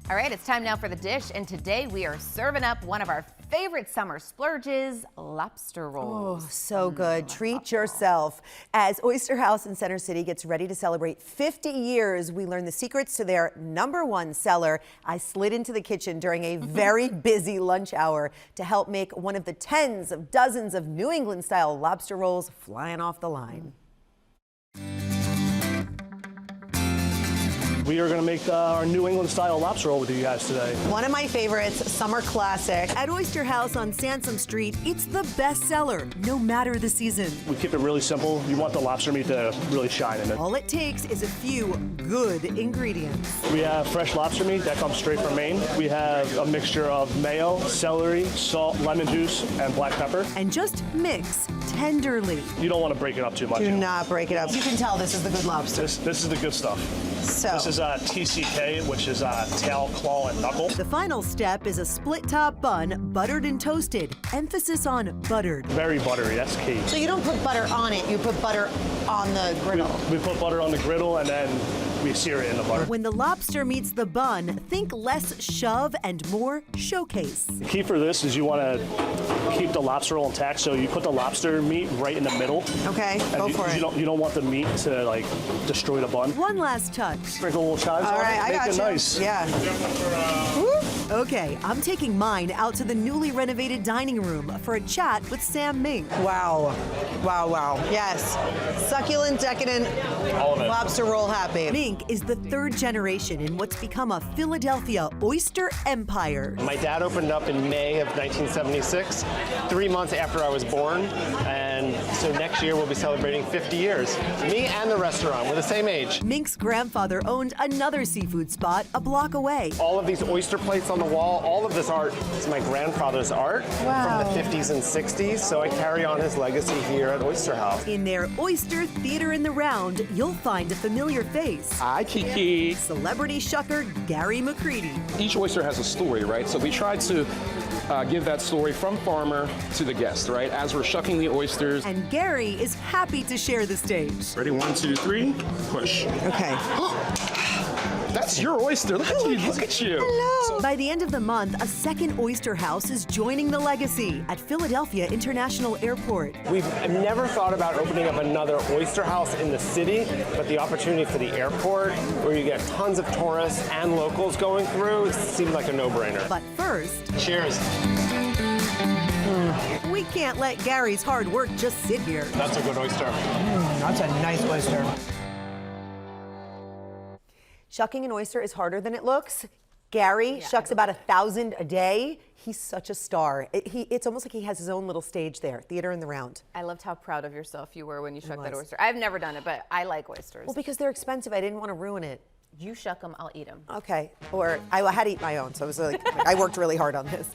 All right, it's time now for the dish, and today we are serving up one of our favorite summer splurges, lobster rolls. Oh, so good. Treat yourself. As Oyster House in Center City gets ready to celebrate 50 years, we learn the secrets to their #1 seller. I slid into the kitchen during a very busy lunch hour to help make one of the tens of dozens of New England-style lobster rolls flying off the line. We are going to make our New England style lobster roll with you guys today. One of my favorites, summer classic. At Oyster House on Sansom Street, it's the best seller, no matter the season. We keep it really simple. You want the lobster meat to really shine in it. All it takes is a few good ingredients. We have fresh lobster meat that comes straight from Maine. We have a mixture of mayo, celery, salt, lemon juice, and black pepper. And just mix tenderly. You don't want to break it up too much. Do not break it up. You can tell this is the good lobster. This is the good stuff. So this is TCK, which is tail, claw, and knuckle. The final step is a split top bun, buttered and toasted. Emphasis on buttered. Very buttery, that's key. So you don't put butter on it, you put butter on the griddle. We put butter on the griddle and then we sear it in the butter. When the lobster meets the bun, think less shove and more showcase. The key for this is you want to keep the lobster roll intact, so you put the lobster meat right in the middle. Okay, go for it. You don't want the meat to like destroy the bun. One last touch. Sprinkle a little chives on it. All right, I got you. Nice. Yeah. Okay, I'm taking mine out to the newly renovated dining room for a chat with Sam Mink. Wow. Wow, wow. Yes. Succulent, decadent, All of it. lobster roll happy. Mink is the third generation in what's become a Philadelphia oyster empire. My dad opened up in May of 1976, 3 months after I was born, and so next year we'll be celebrating 50 years. Me and the restaurant, we're the same age. Mink's grandfather owned another seafood spot a block away. All of these oyster plates on the wall, all of this art is my grandfather's art from the 50s and 60s, so I carry on his legacy here at Oyster House. In their oyster theater in the round, you'll find a familiar face. Hi, Kiki. Celebrity shucker Gary McCready. Each oyster has a story, right? So we try to give that story from farmer to the guest, right? As we're shucking the oysters. And Gary is happy to share the stage. Ready, 1, 2, 3, push. Okay. That's your oyster. Look at you. Look at you. Hello. By the end of the month, a second Oyster House is joining the legacy at Philadelphia International Airport. We've never thought about opening up another oyster house in the city, but the opportunity for the airport, where you get tons of tourists and locals going through, seemed like a no-brainer. But first, Cheers. we can't let Gary's hard work just sit here. That's a good oyster. That's a nice oyster. Shucking an oyster is harder than it looks. Gary shucks about 1,000 a day. He's such a star. It's almost like he has his own little stage there, theater in the round. I loved how proud of yourself you were when you shucked that oyster. I've never done it, but I like oysters. Well, because they're expensive, I didn't want to ruin it. You shuck them, I'll eat them. Okay, or I had to eat my own, so it was like, I worked really hard on this.